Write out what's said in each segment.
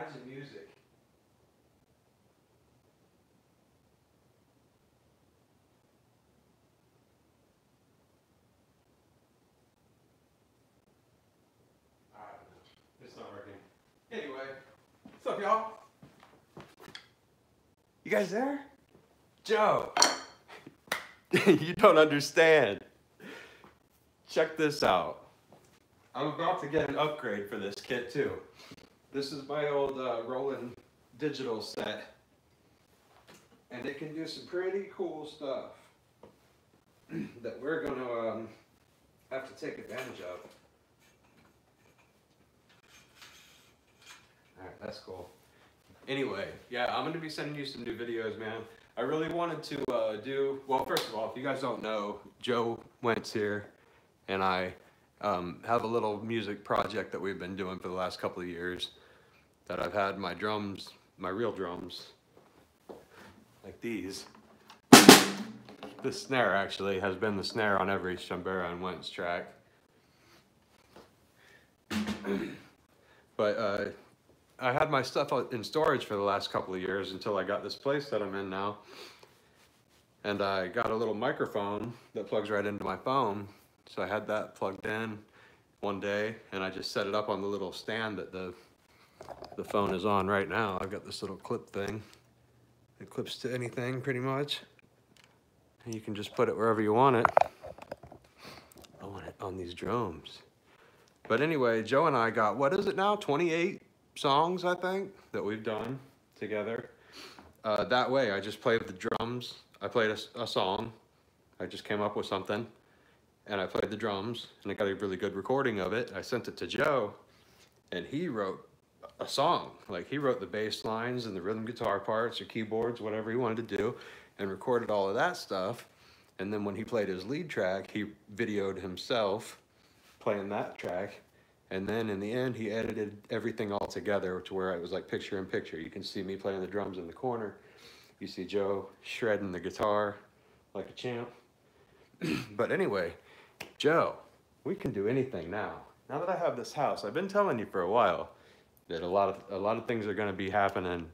kinds of music. I don't know. It's not working. Anyway, what's up, y'all? You guys there? Joe, you don't understand. Check this out. I'm about to get an upgrade for this kit too. This is my old Roland digital set, and it can do some pretty cool stuff that we're gonna have to take advantage of. Alright, that's cool. Anyway, yeah, I'm gonna be sending you some new videos, man. I really wanted to well, first of all, if you guys don't know, Joe Wentz here, and I have a little music project that we've been doing for the last couple of years, that I've had my drums, my real drums, like these. This snare actually has been the snare on every Shambera and Wentz track. But I had my stuff in storage for the last couple of years until I got this place that I'm in now. And I got a little microphone that plugs right into my phone. So I had that plugged in one day, and I just set it up on the little stand that the phone is on right now. I've got this little clip thing. It clips to anything pretty much. And you can just put it wherever you want it. I want it on these drums. But anyway, Joe and I got, what is it now? 28 songs, I think, that we've done together. That way, I just played the drums. I played a song. I just came up with something, and I played the drums, and I got a really good recording of it. I sent it to Joe, and he wrote a song. Like, he wrote the bass lines and the rhythm guitar parts or keyboards, whatever he wanted to do, and recorded all of that stuff. And then when he played his lead track, he videoed himself playing that track. And then in the end, he edited everything all together to where it was like picture in picture. You can see me playing the drums in the corner. You see Joe shredding the guitar like a champ. But anyway, Joe, we can do anything now. Now that I have this house, I've been telling you for a while that a lot of things are going to be happening.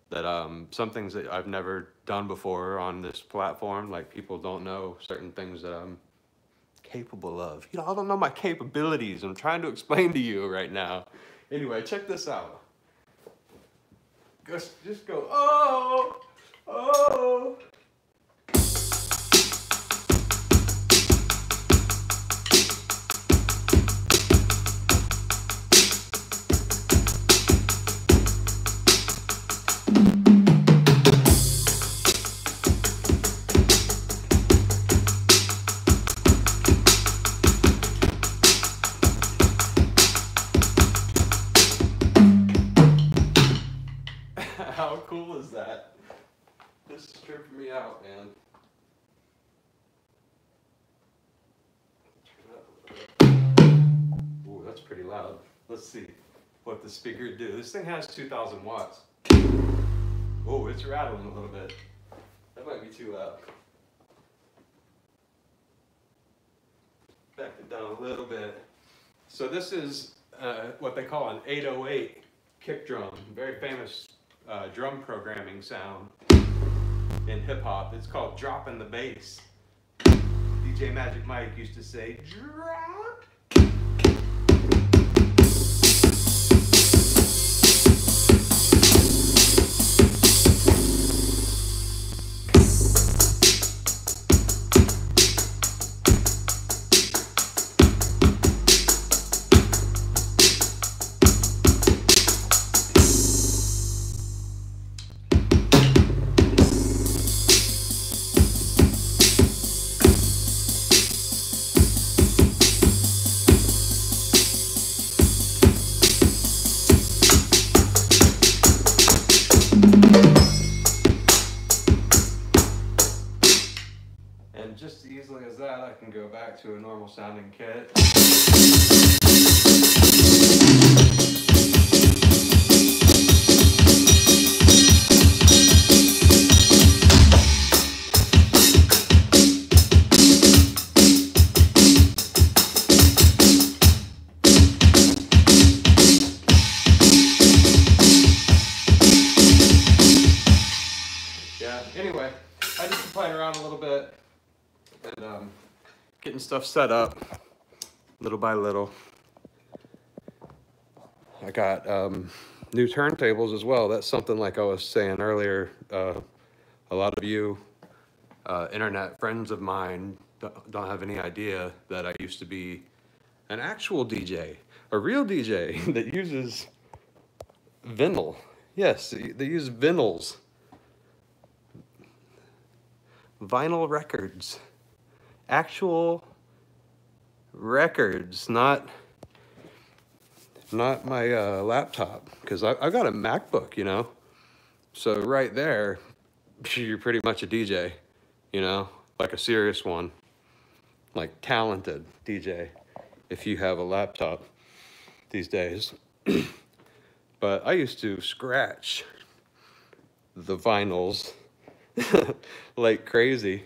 That some things that I've never done before on this platform, like people don't know certain things that I'm capable of. You know, I don't know my capabilities. I'm trying to explain to you right now. Anyway, check this out. Just go, oh, oh. How cool is that? This is tripping me out, man. Ooh, that's pretty loud. Let's see what the speaker do. This thing has 2,000 watts. Oh, it's rattling a little bit. That might be too loud. Back it down a little bit. So this is what they call an 808 kick drum. Very famous drum programming sound in hip hop. It's called dropping the bass. DJ Magic Mike used to say, drop. And just as easily as that, I can go back to a normal sounding kit. started getting stuff set up little by little. I got new turntables as well. That's something, like I was saying earlier, a lot of you internet friends of mine don't have any idea that I used to be an actual DJ, a real DJ that uses vinyl. Yes, they use vinyls. Vinyl records. Actual records, not my laptop, because I've got a MacBook, you know? So right there, you're pretty much a DJ, you know? Like a serious one. Like talented DJ, if you have a laptop these days. But I used to scratch the vinyls like crazy.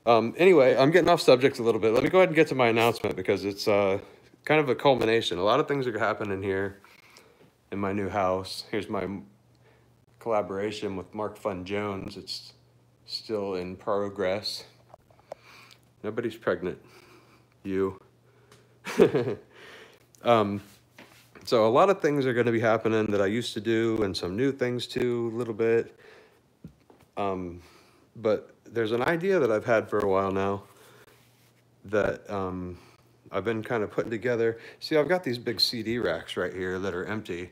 Anyway, I'm getting off subject a little bit. Let me go ahead and get to my announcement, because it's kind of a culmination. A lot of things are happening here in my new house. Here's my collaboration with Mark Fun Jones. It's still in progress. Nobody's pregnant. You. So a lot of things are going to be happening that I used to do, and some new things too, a little bit. But there's an idea that I've had for a while now that I've been kind of putting together. See, I've got these big CD racks right here that are empty.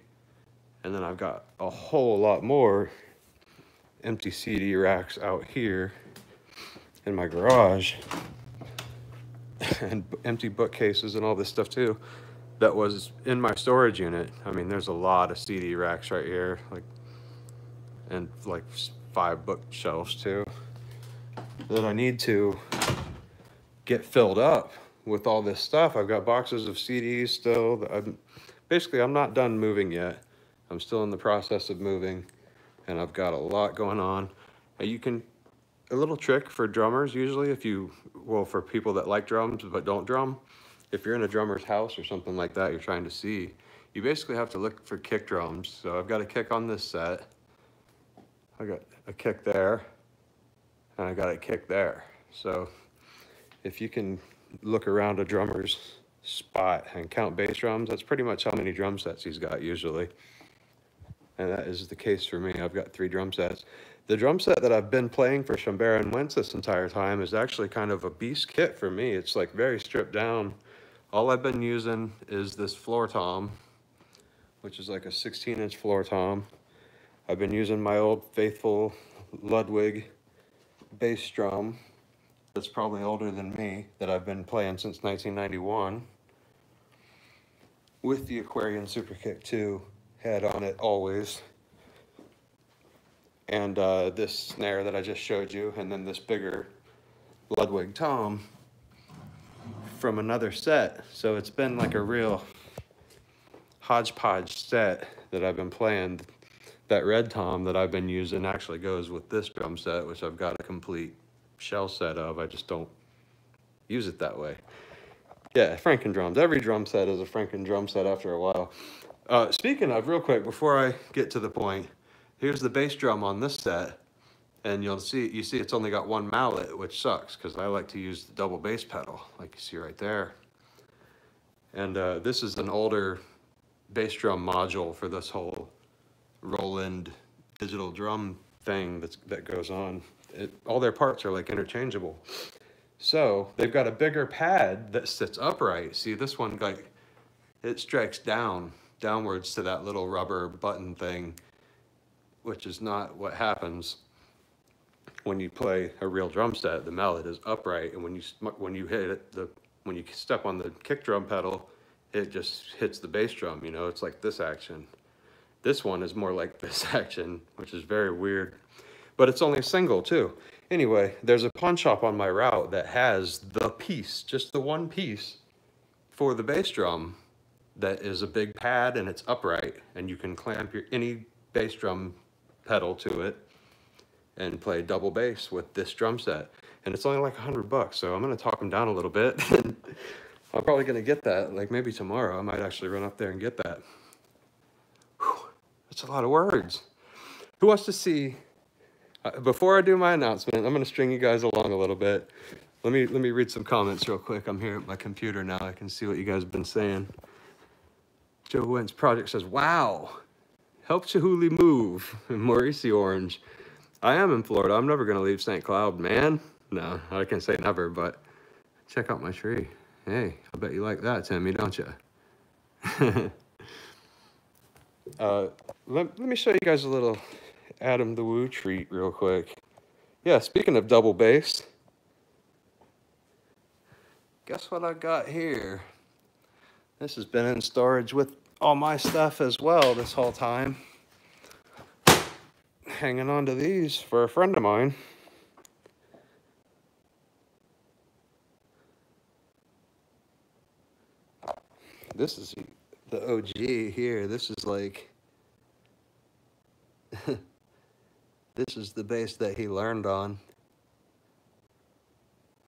And then I've got a whole lot more empty CD racks out here in my garage. And empty bookcases and all this stuff too. That was in my storage unit. I mean, there's a lot of CD racks right here, and 5 bookshelves too, that I need to get filled up with all this stuff. I've got boxes of CDs still. Basically, I'm not done moving yet. I'm still in the process of moving, and I've got a lot going on. A little trick for drummers, usually, for people that like drums but don't drum, if you're in a drummer's house or something like that, you're trying to see, you basically have to look for kick drums. So I've got a kick on this set. I got a kick there, and I got a kick there. So if you can look around a drummer's spot and count bass drums, that's pretty much how many drum sets he's got usually. And that is the case for me. I've got 3 drum sets. The drum set that I've been playing for Schomburg and Wentz this entire time is actually kind of a beast kit for me. It's like very stripped down. All I've been using is this floor tom, which is like a 16-inch floor tom. I've been using my old faithful Ludwig bass drum that's probably older than me, that I've been playing since 1991, with the Aquarian Super Kick 2 head on it always. And this snare that I just showed you, and then this bigger Ludwig tom from another set. So it's been like a real hodgepodge set that I've been playing. That red tom that I've been using actually goes with this drum set, which I've got a complete shell set of. I just don't use it that way. Yeah, Franken drums. Every drum set is a Franken drum set after a while. Speaking of, real quick, before I get to the point, here's the bass drum on this set. And you see it's only got 1 mallet, which sucks, because I like to use the double bass pedal, like you see right there. And this is an older bass drum module for this whole Roland digital drum thing that goes on. All their parts are like interchangeable. So they've got a bigger pad that sits upright. See, this one, it strikes downwards to that little rubber button thing, which is not what happens when you play a real drum set. The mallet is upright, and when you hit it, when you step on the kick drum pedal, it just hits the bass drum. You know, it's like this action. This one is more like this action, which is very weird. But it's only a single too. Anyway, there's a pawn shop on my route that has the piece, just the one piece for the bass drum, that is a big pad and it's upright, and you can clamp any bass drum pedal to it and play double bass with this drum set. And it's only like $100, so I'm gonna talk them down a little bit. I'm probably gonna get that, like maybe tomorrow. I might actually run up there and get that. Whew, that's a lot of words. Who wants to see, before I do my announcement, I'm gonna string you guys along a little bit. Let me read some comments real quick. I'm here at my computer now. I can see what you guys have been saying. Joe Wentz Project says, wow, help Chihuly move. Mauricio Orange, I am in Florida. I'm never going to leave St. Cloud, man. No, I can't say never, but check out my tree. Hey, I bet you like that, Timmy, don't you? Let me show you guys a little Adam the Woo treat real quick. Yeah, speaking of double bass, guess what I got here? This has been in storage with all my stuff as well this whole time. Hanging on to these for a friend of mine. This is the OG here. This is like, this is the bass that he learned on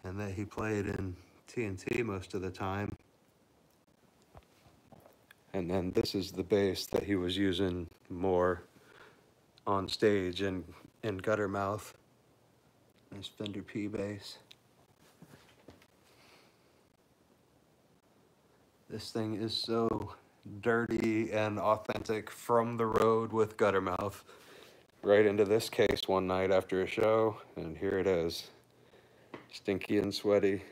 and that he played in TNT most of the time. And then this is the bass that he was using more on stage in Guttermouth. Nice Fender P bass. This thing is so dirty and authentic from the road with Guttermouth. Right into this case one night after a show, and here it is. Stinky and sweaty.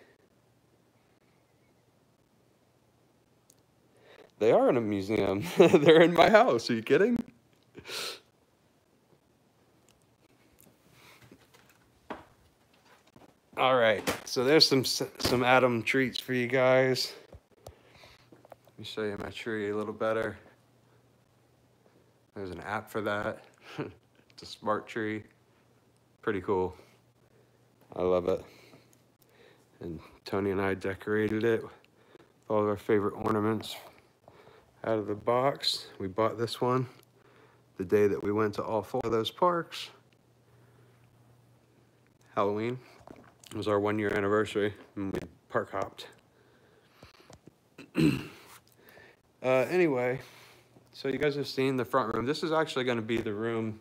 They are in a museum. They're in my house. Are you kidding? All right, so there's some Adam treats for you guys. Let me show you my tree a little better. There's an app for that. It's a smart tree. Pretty cool. I love it. And Tony and I decorated it with all of our favorite ornaments out of the box. We bought this one the day that we went to all 4 of those parks. Halloween. It was our 1-year anniversary, and we park hopped. Anyway, so you guys have seen the front room. This is actually going to be the room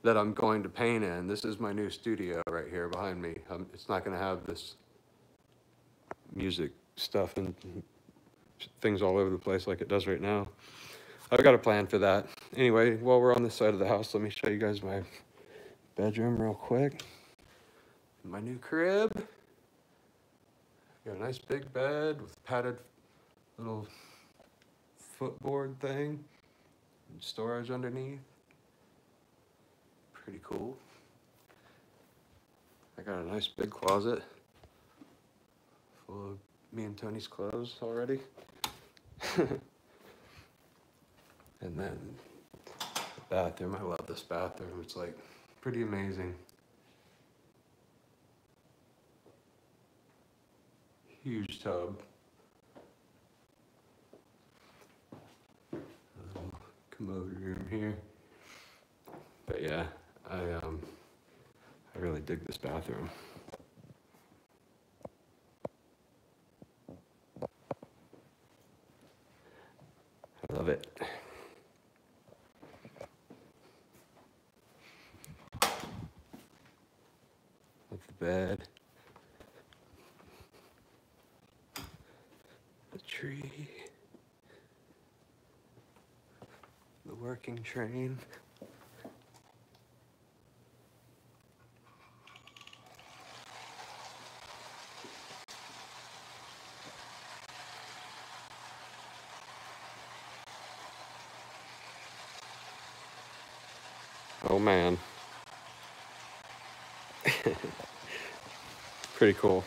that I'm going to paint in. This is my new studio right here behind me. It's not going to have this music stuff and things all over the place like it does right now. I've got a plan for that. Anyway, while we're on this side of the house, let me show you guys my bedroom real quick. My new crib. Got a nice big bed with padded little footboard thing and storage underneath. Pretty cool. I got a nice big closet full of me and Tony's clothes already. And then the bathroom. I love this bathroom. It's like pretty amazing. Huge tub. Commode room here. But yeah, I really dig this bathroom. I love it. Love the bed. The tree. The working train. Oh man. Pretty cool.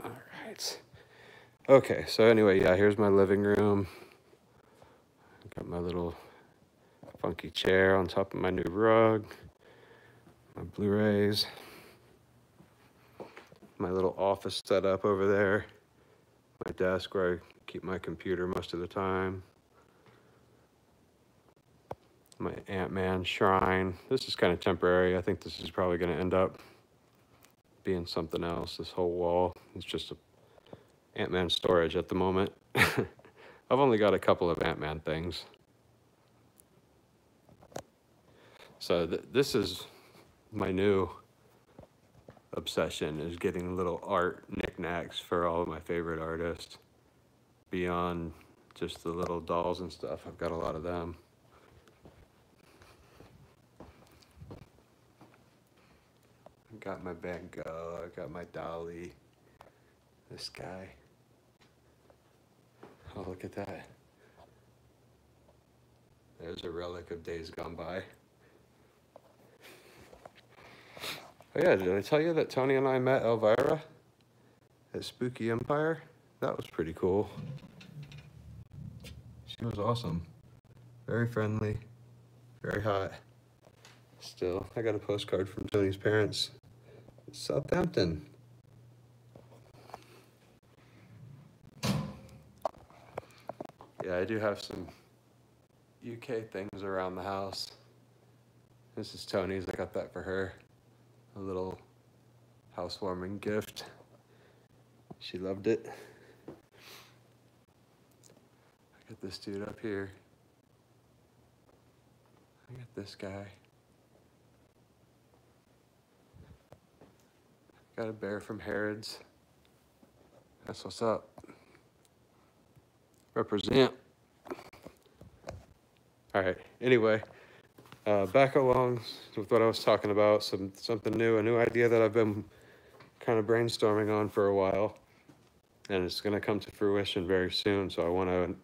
All right. Okay, so anyway, yeah, here's my living room. Got my little funky chair on top of my new rug. My Blu-rays. My little office set up over there. My desk where I keep my computer most of the time. My Ant-Man shrine. This is kind of temporary. I think this is probably going to end up being something else. This whole wall is just a Ant-Man storage at the moment. I've only got a couple of Ant-Man things. So this is my new obsession, is getting little art knickknacks for all of my favorite artists. Beyond just the little dolls and stuff, I've got a lot of them. I got my Van Gogh, I got my Dali, this guy. Oh, look at that. There's a relic of days gone by. Oh yeah, did I tell you that Tony and I met Elvira at Spooky Empire? That was pretty cool. She was awesome. Very friendly, very hot. Still, I got a postcard from Tony's parents. Southampton. Yeah, I do have some UK things around the house. This is Tony's, I got that for her. A little housewarming gift. She loved it. I got this dude up here. I got this guy. Got a bear from Harrods. That's what's up. Represent. All right, anyway, back along with what I was talking about, something new, a new idea that I've been kind of brainstorming on for a while, and it's gonna come to fruition very soon, so I wanna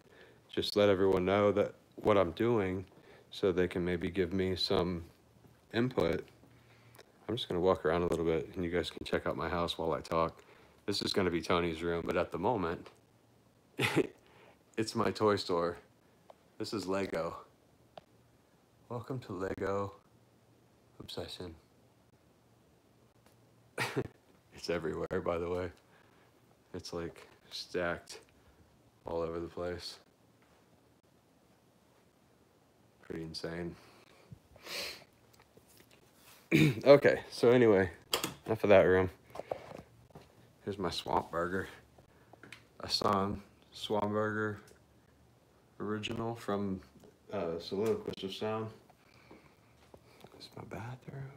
just let everyone know that what I'm doing, so they can maybe give me some input. I'm just gonna walk around a little bit, and you guys can check out my house while I talk. This is gonna be Tony's room, but at the moment, it's my toy store. This is Lego. Welcome to Lego Obsession. It's everywhere, by the way. It's like stacked all over the place. Pretty insane. Okay, so anyway, enough of that room. Here's my Swamp Burger. A Swamp Burger original from Soliloquist of Sound. This is my bathroom.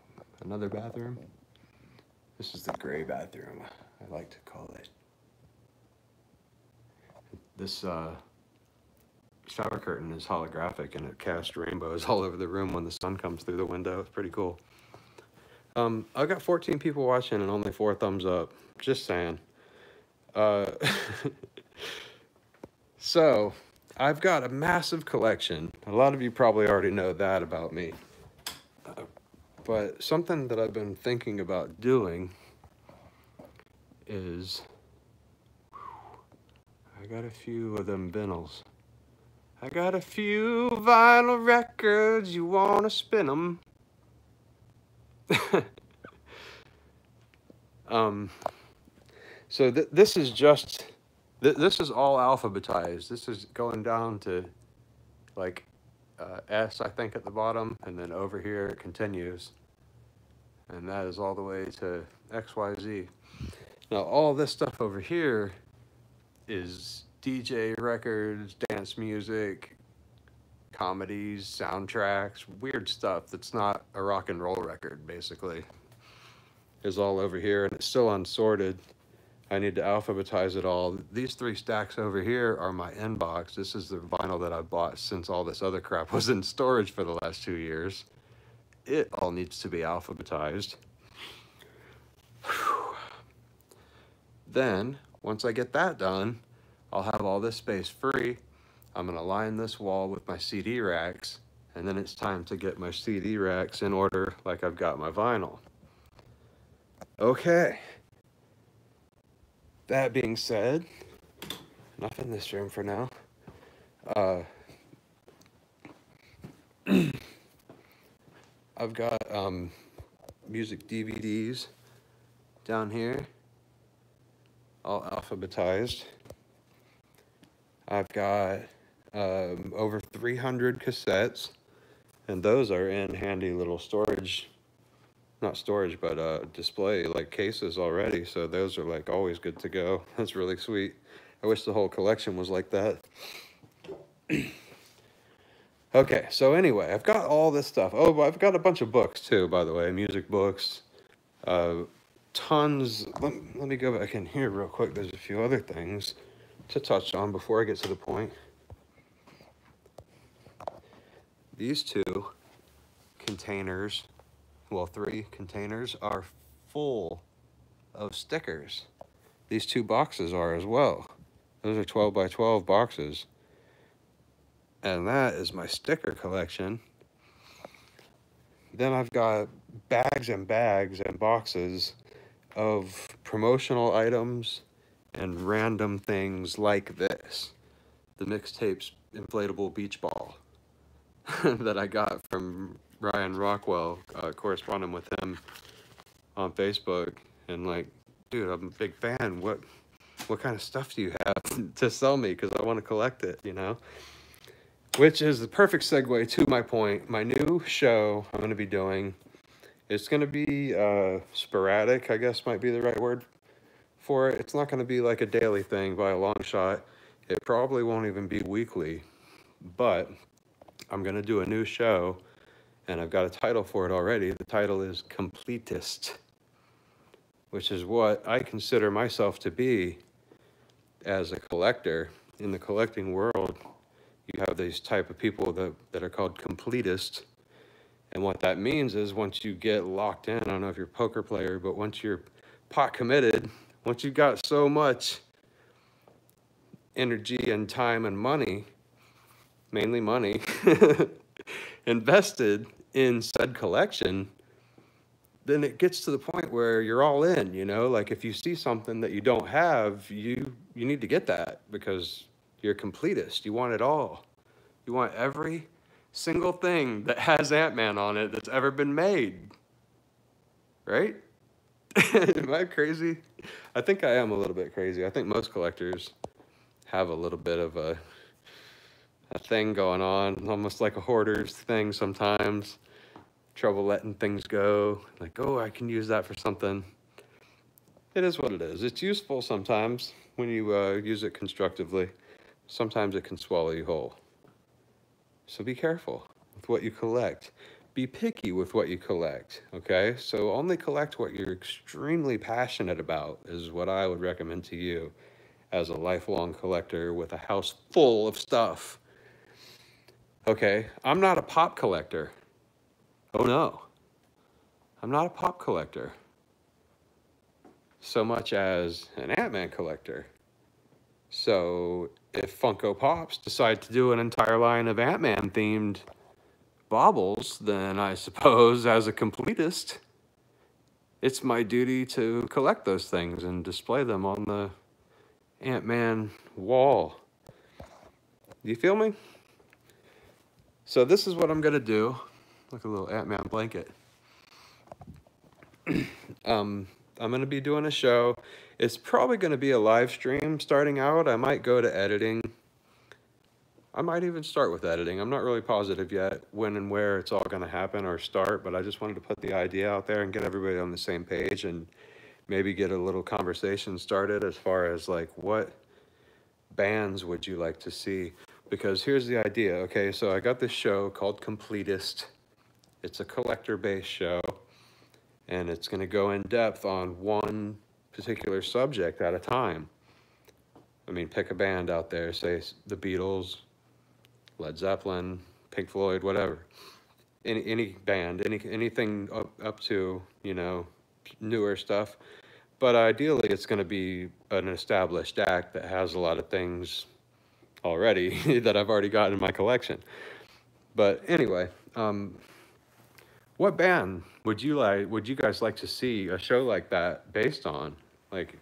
Another bathroom. This is the gray bathroom, I like to call it. This shower curtain is holographic, and it casts rainbows all over the room when the sun comes through the window. It's pretty cool. I've got 14 people watching and only 4 thumbs up. Just saying. So, I've got a massive collection. A lot of you probably already know that about me. But something that I've been thinking about doing is, I got a few of them vinyls. I got a few vinyl records, you wanna spin them? So this is just, this is all alphabetized. This is going down to like S, I think, at the bottom, and then over here it continues. And that is all the way to XYZ. Now all this stuff over here is DJ records, dance music, comedies, soundtracks, weird stuff that's not a rock and roll record, basically, is all over here, and it's still unsorted. I need to alphabetize it all. These 3 stacks over here are my inbox. This is the vinyl that I bought since all this other crap was in storage for the last 2 years. It all needs to be alphabetized. Whew. Then, once I get that done, I'll have all this space free. I'm gonna line this wall with my CD racks, and then it's time to get my CD racks in order like I've got my vinyl. Okay. That being said, enough in this room for now. I've got music DVDs down here, all alphabetized. I've got over 300 cassettes, and those are in handy little storage, not storage, but display, like cases already, so those are like always good to go. That's really sweet. I wish the whole collection was like that. Okay, so anyway, I've got all this stuff. Oh, I've got a bunch of books too, by the way, music books. Tons. Let me go back in here real quick. There's a few other things to touch on before I get to the point. These two containers, well, 3 containers, are full of stickers. These 2 boxes are as well. Those are 12 by 12 boxes. And that is my sticker collection. Then I've got bags and bags and boxes of promotional items and random things like this. The Mixtapes inflatable beach ball that I got from Ryan Rockwell, corresponding with him on Facebook. And like, dude, I'm a big fan. What kind of stuff do you have to sell me? Because I want to collect it, you know? Which is the perfect segue to my point. My new show I'm going to be doing, it's going to be sporadic, I guess might be the right word for it. It's not going to be like a daily thing by a long shot. It probably won't even be weekly. But I'm going to do a new show, and I've got a title for it already. The title is Completist, which is what I consider myself to be as a collector. In the collecting world, you have these type of people that are called completists. And what that means is once you get locked in, I don't know if you're a poker player, but once you're pot committed, once you've got so much energy and time and money, mainly money, invested in said collection, then it gets to the point where you're all in, you know? Like if you see something that you don't have, you need to get that because you're a completist. You want it all. You want every single thing that has Ant-Man on it that's ever been made. Right? Am I crazy? I think I am a little bit crazy. I think most collectors have a little bit of a thing going on, almost like a hoarder's thing sometimes. Trouble letting things go. Like, oh, I can use that for something. It is what it is. It's useful sometimes when you use it constructively. Sometimes it can swallow you whole. So be careful with what you collect. Be picky with what you collect, okay? So only collect what you're extremely passionate about is what I would recommend to you as a lifelong collector with a house full of stuff. Okay, I'm not a pop collector. Oh no, I'm not a pop collector so much as an Ant-Man collector. So if Funko Pops decide to do an entire line of Ant-Man themed baubles, then I suppose as a completist, it's my duty to collect those things and display them on the Ant-Man wall. Do you feel me? So this is what I'm gonna do. Like a little Ant-Man blanket. I'm gonna be doing a show. It's probably gonna be a live stream starting out. I might go to editing. I might even start with editing. I'm not really positive yet when and where it's all gonna happen or start, but I just wanted to put the idea out there and get everybody on the same page and maybe get a little conversation started as far as like what bands would you like to see? Because here's the idea. Okay, so I got this show called Completist. It's a collector-based show, and it's going to go in depth on one particular subject at a time. I mean, pick a band out there, say the Beatles, Led Zeppelin, Pink Floyd, whatever. Any band, anything up to, you know, newer stuff. But ideally, it's going to be an established act that has a lot of things already that I've already got in my collection. But anyway, what band would you guys like to see a show like that based on? Like,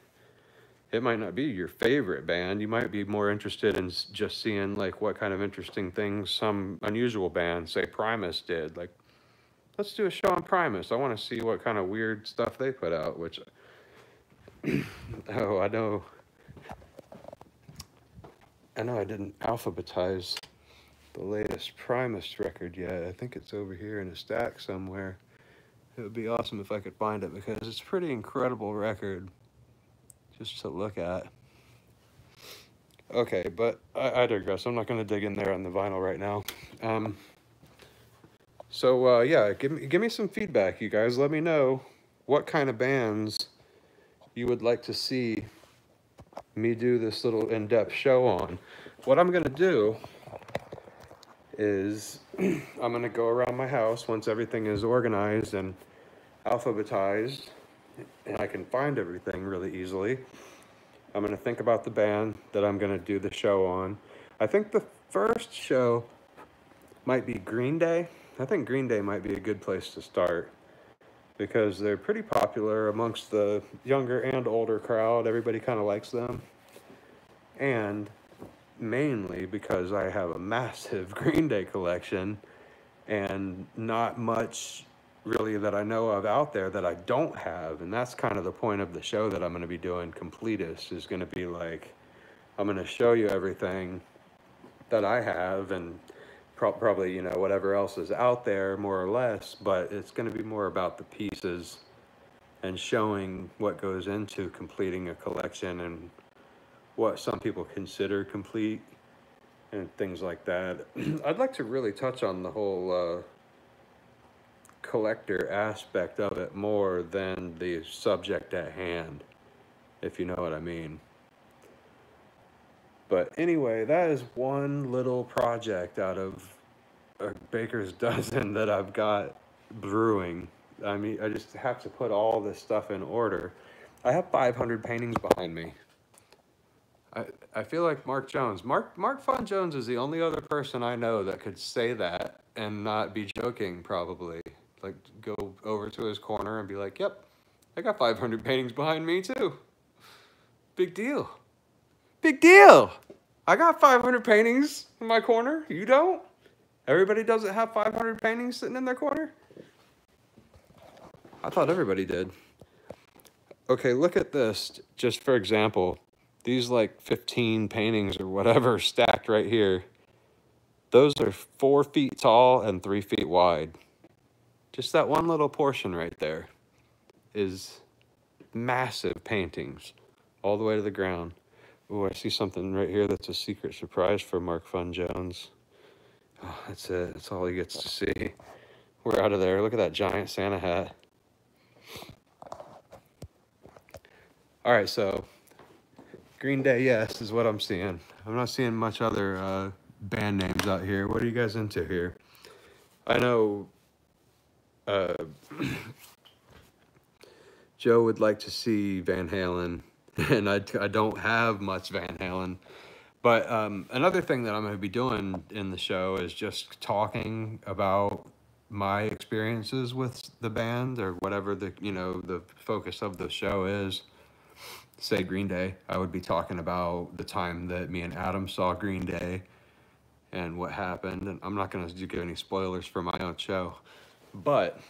it might not be your favorite band. You might be more interested in just seeing like what kind of interesting things some unusual band, say Primus, did. Like, let's do a show on Primus. I want to see what kind of weird stuff they put out, which, oh, I know I didn't alphabetize the latest Primus record yet. I think it's over here in a stack somewhere. It would be awesome if I could find it because it's a pretty incredible record just to look at. Okay, but I digress. I'm not going to dig in there on the vinyl right now. Yeah, give me some feedback, you guys. Let me know what kind of bands you would like to see me do this little in-depth show on. What I'm gonna do is I'm gonna go around my house once everything is organized and alphabetized and I can find everything really easily. I'm gonna think about the band that I'm gonna do the show on. I think the first show might be Green Day. I think Green Day might be a good place to start because they're pretty popular amongst the younger and older crowd. Everybody kind of likes them. And mainly because I have a massive Green Day collection and not much really that I know of out there that I don't have. And that's kind of the point of the show that I'm going to be doing. Completist is going to be like, I'm going to show you everything that I have and probably, you know, whatever else is out there more or less, but it's going to be more about the pieces and showing what goes into completing a collection and what some people consider complete and things like that. I'd like to really touch on the whole collector aspect of it more than the subject at hand, if you know what I mean. But anyway, that is one little project out of a baker's dozen that I've got brewing. I mean, I just have to put all this stuff in order. I have 500 paintings behind me. I feel like Mark Jones. Mark Fun Jones is the only other person I know that could say that and not be joking, probably. Like, go over to his corner and be like, yep, I got 500 paintings behind me, too. Big deal. Big deal. I got 500 paintings in my corner. You don't? Everybody doesn't have 500 paintings sitting in their corner? I thought everybody did. Okay, look at this, just for example. These like 15 paintings or whatever stacked right here. Those are 4 feet tall and 3 feet wide. Just that one little portion right there is massive paintings all the way to the ground. Oh, I see something right here that's a secret surprise for Mark Fun Jones. Oh, that's it. That's all he gets to see. We're out of there. Look at that giant Santa hat. All right, so Green Day, yes, is what I'm seeing. I'm not seeing much other band names out here. What are you guys into here? I know Joe would like to see Van Halen, and I don't have much Van Halen. But another thing that I'm going to be doing in the show is just talking about my experiences with the band or whatever the, you know, the focus of the show is. Say Green Day, I would be talking about the time that me and Adam saw Green Day and what happened. And I'm not going to give any spoilers for my own show. But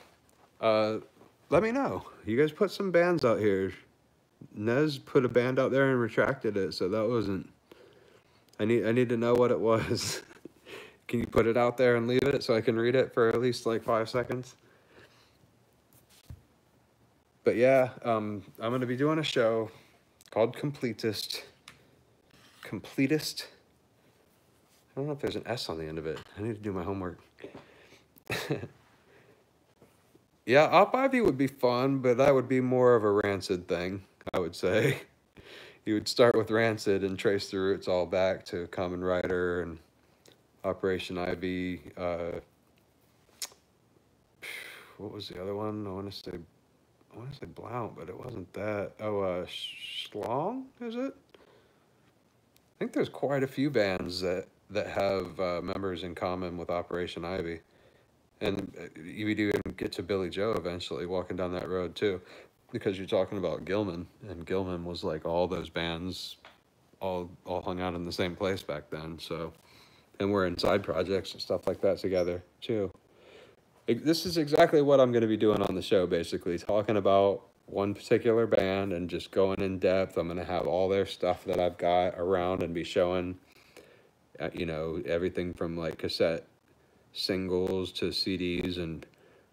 let me know. You guys put some bands out here. Nez put a band out there and retracted it, so that wasn't... I need to know what it was. Can you put it out there and leave it so I can read it for at least like 5 seconds? But yeah, I'm going to be doing a show called Completist. Completist? I don't know if there's an S on the end of it. I need to do my homework. Yeah, Op Ivy would be fun, but that would be more of a Rancid thing, I would say. You would start with Rancid and trace the roots all back to Common Rider and Operation Ivy. What was the other one? I want to say Blount, but it wasn't that. Oh, Schlong, is it? I think there's quite a few bands that have members in common with Operation Ivy. And you would even get to Billy Joe eventually, walking down that road too, because you're talking about Gilman, and Gilman was like all those bands all hung out in the same place back then. So, and we're in side projects and stuff like that together too. This is exactly what I'm going to be doing on the show, basically, talking about one particular band and just going in depth. I'm going to have all their stuff that I've got around and be showing, you know, everything from like cassette singles to CDs and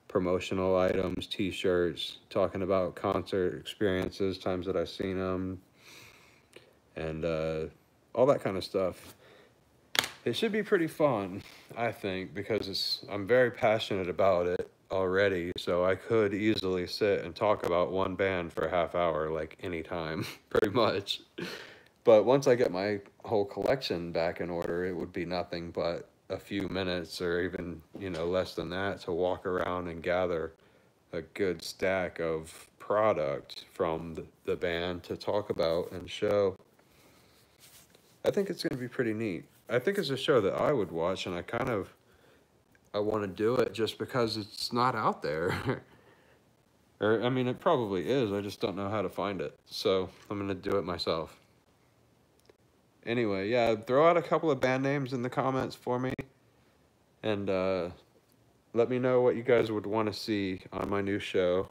promotional items, t-shirts, talking about concert experiences, times that I've seen them, and all that kind of stuff. It should be pretty fun, I think, because I'm very passionate about it already, so I could easily sit and talk about one band for a half hour, like anytime, pretty much. But once I get my whole collection back in order, it would be nothing but a few minutes or even, less than that to walk around and gather a good stack of product from the band to talk about and show. I think it's going to be pretty neat. I think it's a show that I would watch, and I want to do it just because it's not out there. Or, I mean, it probably is. I just don't know how to find it. So I'm going to do it myself. Anyway, yeah, throw out a couple of band names in the comments for me. And let me know what you guys would want to see on my new show.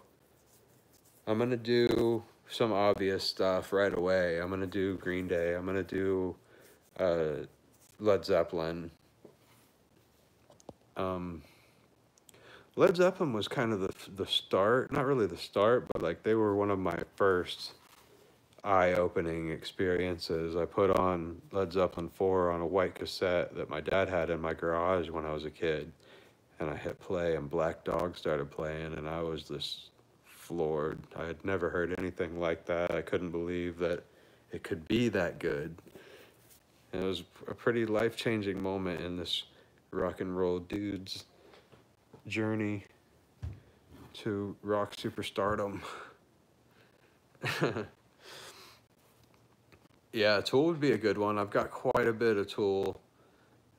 I'm going to do some obvious stuff right away. I'm going to do Green Day. I'm going to do Led Zeppelin. Led Zeppelin was kind of the start, not really the start, but like they were one of my first eye-opening experiences. I put on Led Zeppelin 4 on a white cassette that my dad had in my garage when I was a kid, and I hit play and Black Dog started playing, and I was just floored. I had never heard anything like that. I couldn't believe that it could be that good. And it was a pretty life-changing moment in this rock and roll dude's journey to rock superstardom. Yeah, Tool would be a good one. I've got quite a bit of Tool.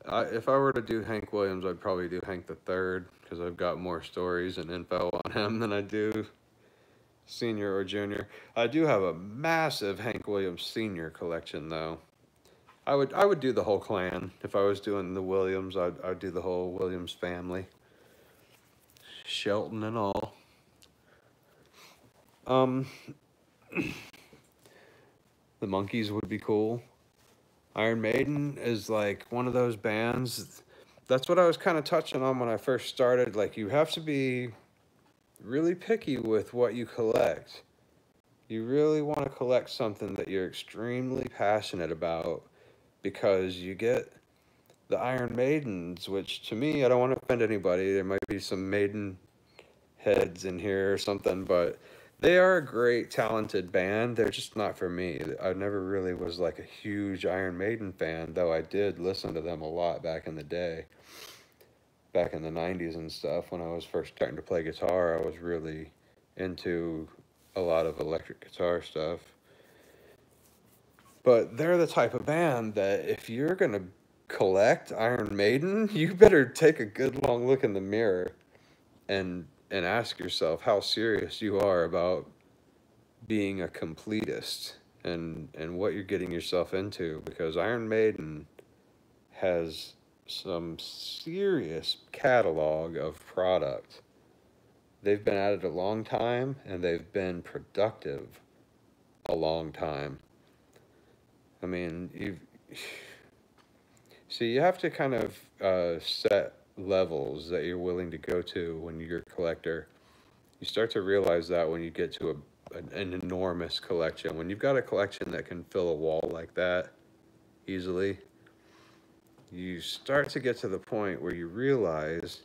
If I were to do Hank Williams, I'd probably do Hank the Third, because I've got more stories and info on him than I do Senior or Junior. I do have a massive Hank Williams Senior collection, though. I would do the whole clan. If I was doing the Williams, I'd do the whole Williams family. Shelton and all. The Monkees would be cool. Iron Maiden is like one of those bands. That's what I was kind of touching on when I first started. Like, you have to be really picky with what you collect. You really want to collect something that you're extremely passionate about, because you get the Iron Maidens, which to me, I don't want to offend anybody. There might be some Maiden heads in here or something, but they are a great, talented band. They're just not for me. I never really was like a huge Iron Maiden fan, though I did listen to them a lot back in the day. Back in the 90s and stuff, when I was first starting to play guitar, I was really into a lot of electric guitar stuff. But they're the type of band that if you're going to collect Iron Maiden, you better take a good long look in the mirror and ask yourself how serious you are about being a completist and what you're getting yourself into, because Iron Maiden has some serious catalog of product. They've been at it a long time, and they've been productive a long time. I mean, you have to kind of set levels that you're willing to go to when you're a collector. You start to realize that when you get to an enormous collection. When you've got a collection that can fill a wall like that easily, you start to get to the point where you realize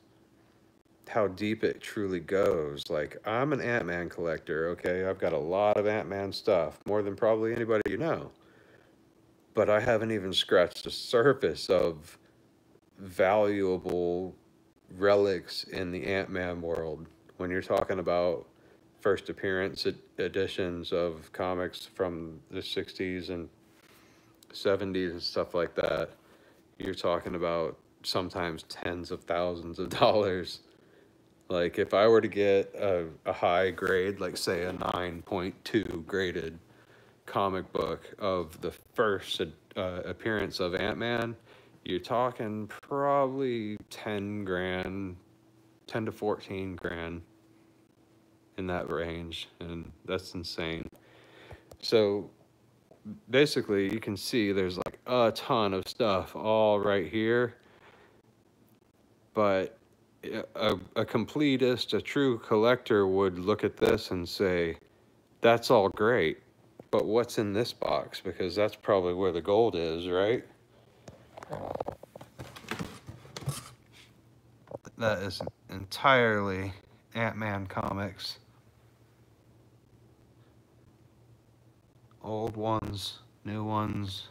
how deep it truly goes. Like, I'm an Ant-Man collector, okay? I've got a lot of Ant-Man stuff, more than probably anybody you know. But I haven't even scratched the surface of valuable relics in the Ant-Man world. When you're talking about first appearance editions of comics from the 60s and 70s and stuff like that, you're talking about sometimes tens of thousands of dollars. Like, if I were to get a high grade, like say a 9.2 graded comic book of the first appearance of Ant-Man, you're talking probably 10 grand, 10 to 14 grand in that range, and that's insane. So basically, you can see there's like a ton of stuff all right here, but a completist, a true collector would look at this and say, that's all great, but what's in this box? Because that's probably where the gold is, right? that is entirely Ant-Man comics. Old ones, new ones,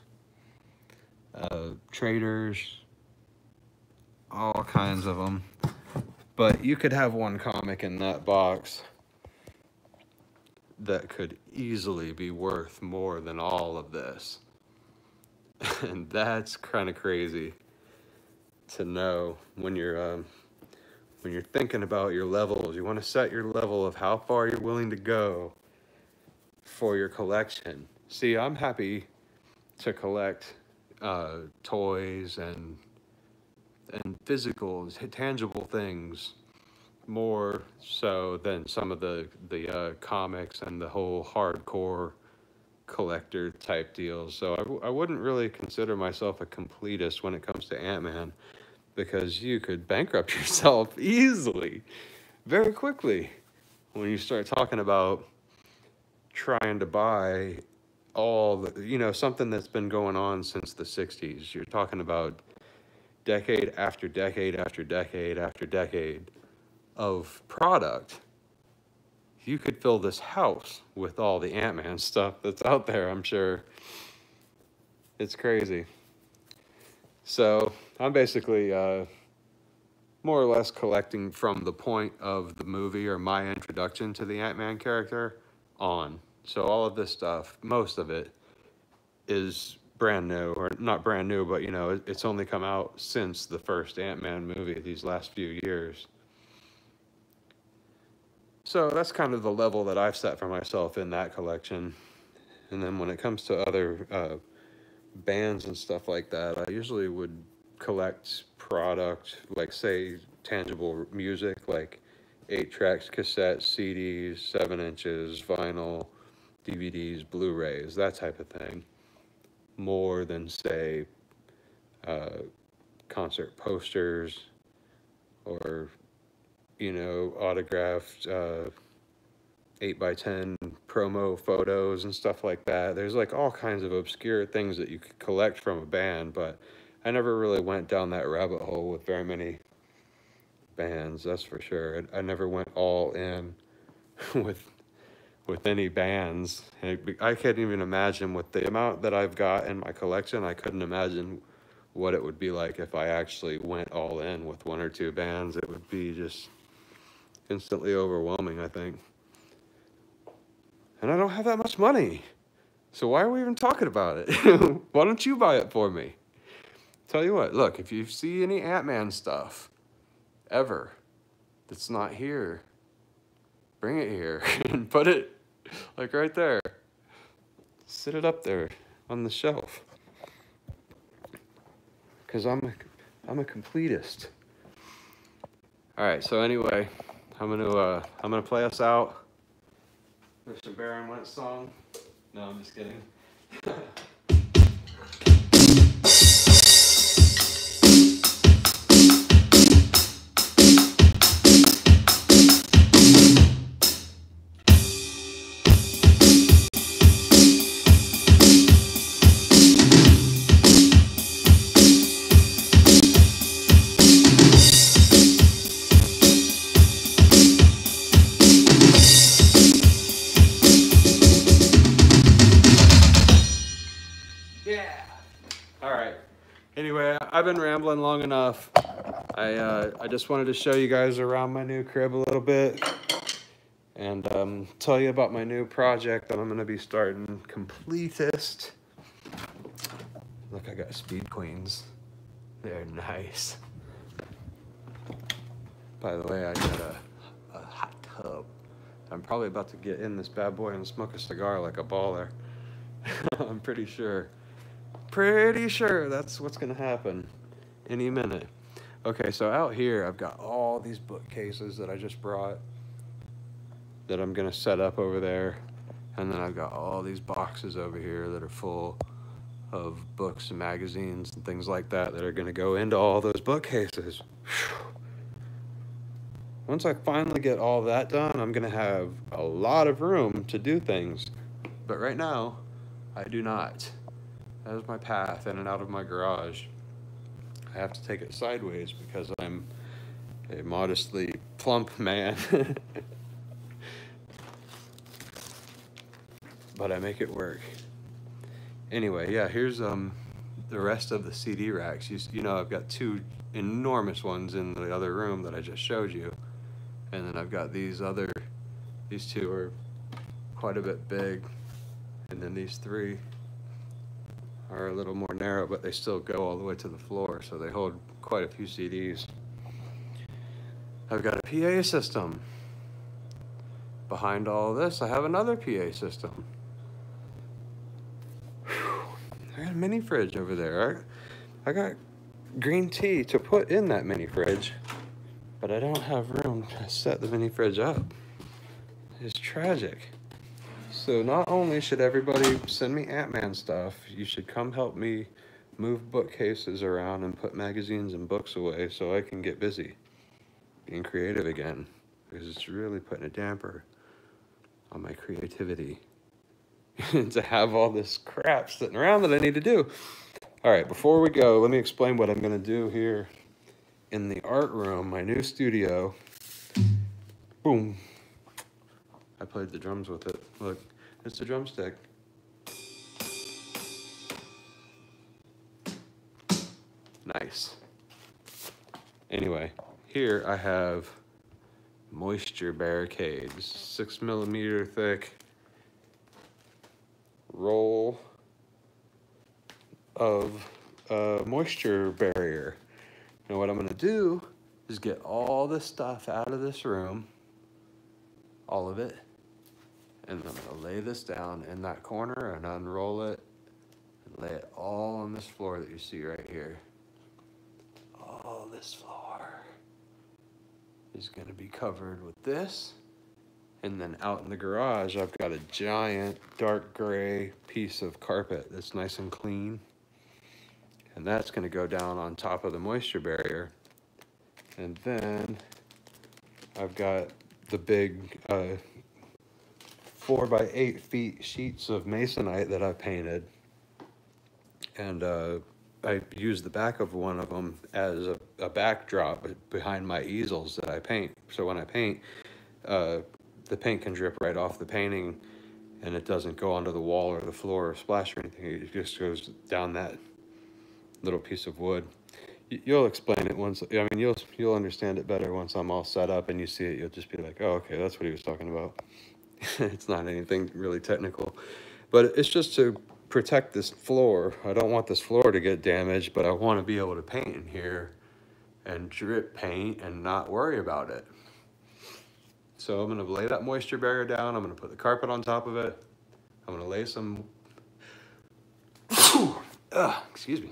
traders, all kinds of them. But you could have one comic in that box that could easily be worth more than all of this. And that's kind of crazy to know when you're thinking about your levels. You want to set your level of how far you're willing to go for your collection. See, I'm happy to collect toys and physical, tangible things more so than some of the comics and the whole hardcore collector type deals. So I wouldn't really consider myself a completist when it comes to Ant-Man, because you could bankrupt yourself easily, very quickly, when you start talking about trying to buy all the, you know, something that's been going on since the 60s. You're talking about decade after decade after decade after decade of product. You could fill this house with all the Ant-Man stuff that's out there, I'm sure. It's crazy. So I'm basically more or less collecting from the point of the movie or my introduction to the Ant-Man character on. So all of this stuff, most of it, is brand new, or not brand new, but you know, it's only come out since the first Ant-Man movie these last few years. So that's kind of the level that I've set for myself in that collection. And then when it comes to other bands and stuff like that, I usually would collect product, like say tangible music, like 8 tracks, cassettes, CDs, 7 inches, vinyl, DVDs, Blu-rays, that type of thing, more than say concert posters or, you know, autographed 8x10 promo photos and stuff like that. There's like all kinds of obscure things that you could collect from a band, but I never really went down that rabbit hole with very many bands, that's for sure. I never went all in with any bands. I can't even imagine, with the amount that I've got in my collection, I couldn't imagine what it would be like if I actually went all in with 1 or 2 bands. It would be just instantly overwhelming, I think. And I don't have that much money, so why are we even talking about it? Why don't you buy it for me? Tell you what, look, if you see any Ant-Man stuff ever that's not here, bring it here and put it like right there. Sit it up there on the shelf, because I'm a completist. All right, so anyway, I'm gonna play us out with some Baron Wentz song. No, I'm just kidding. Anyway, I've been rambling long enough. I just wanted to show you guys around my new crib a little bit and tell you about my new project that I'm going to be starting, Completist. Look, I got Speed Queens. They're nice. By the way, I got a hot tub. I'm probably about to get in this bad boy and smoke a cigar like a baller. I'm pretty sure. Pretty sure that's what's gonna happen any minute. Okay, so out here I've got all these bookcases that I just brought that I'm gonna set up over there, and then I've got all these boxes over here that are full of books and magazines and things like that that are gonna go into all those bookcases. Once I finally get all that done, I'm gonna have a lot of room to do things, but right now I do not. That is my path in and out of my garage. I have to take it sideways because I'm a modestly plump man. But I make it work. Anyway, yeah, here's the rest of the CD racks. You know, I've got two enormous ones in the other room that I just showed you. And then I've got these two are quite a bit big. And then these three are a little more narrow, but they still go all the way to the floor, so they hold quite a few CDs. I've got a PA system. Behind all this, I have another PA system. Whew. I got a mini fridge over there. I got green tea to put in that mini fridge, but I don't have room to set the mini fridge up. It's tragic. So not only should everybody send me Ant-Man stuff, you should come help me move bookcases around and put magazines and books away so I can get busy being creative again, because it's really putting a damper on my creativity to have all this crap sitting around that I need to do. All right, before we go, let me explain what I'm going to do here in the art room, my new studio. Boom. I played the drums with it. Look, it's a drumstick. Nice. Anyway, here I have moisture barricades, 6mm thick roll of moisture barrier. Now what I'm gonna do is get all this stuff out of this room, all of it, and I'm gonna lay this down in that corner and unroll it and lay it all on this floor that you see right here. All this floor is gonna be covered with this. And then out in the garage, I've got a giant dark gray piece of carpet that's nice and clean. And that's gonna go down on top of the moisture barrier. And then I've got the big 4 by 8 feet sheets of masonite that I painted. And I use the back of one of them as a backdrop behind my easels that I paint. So when I paint, the paint can drip right off the painting and it doesn't go onto the wall or the floor or splash or anything. It just goes down that little piece of wood. You'll explain it once, I mean, you'll understand it better once I'm all set up and you see it. You'll just be like, oh, okay, that's what he was talking about. It's not anything really technical, but it's just to protect this floor. I don't want this floor to get damaged, but I want to be able to paint in here and drip paint and not worry about it. So I'm going to lay that moisture barrier down. I'm going to put the carpet on top of it. I'm going to lay some, excuse me.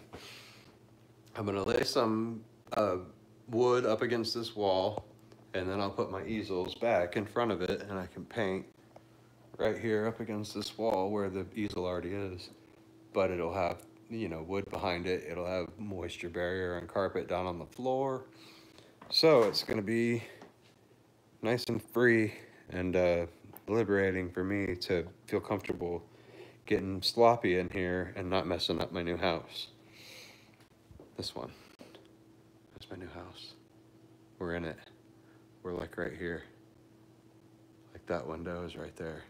I'm going to lay some wood up against this wall, and then I'll put my easels back in front of it, and I can paint right here up against this wall where the easel already is. But it'll have, you know, wood behind it. It'll have moisture barrier and carpet down on the floor. So it's going to be nice and free and liberating for me to feel comfortable getting sloppy in here and not messing up my new house. This one. That's my new house. We're in it. We're like right here. Like that window is right there.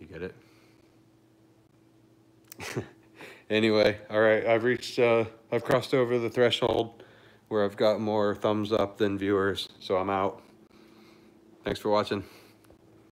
You get it? Anyway, all right, I've crossed over the threshold where I've got more thumbs up than viewers, so I'm out. Thanks for watching.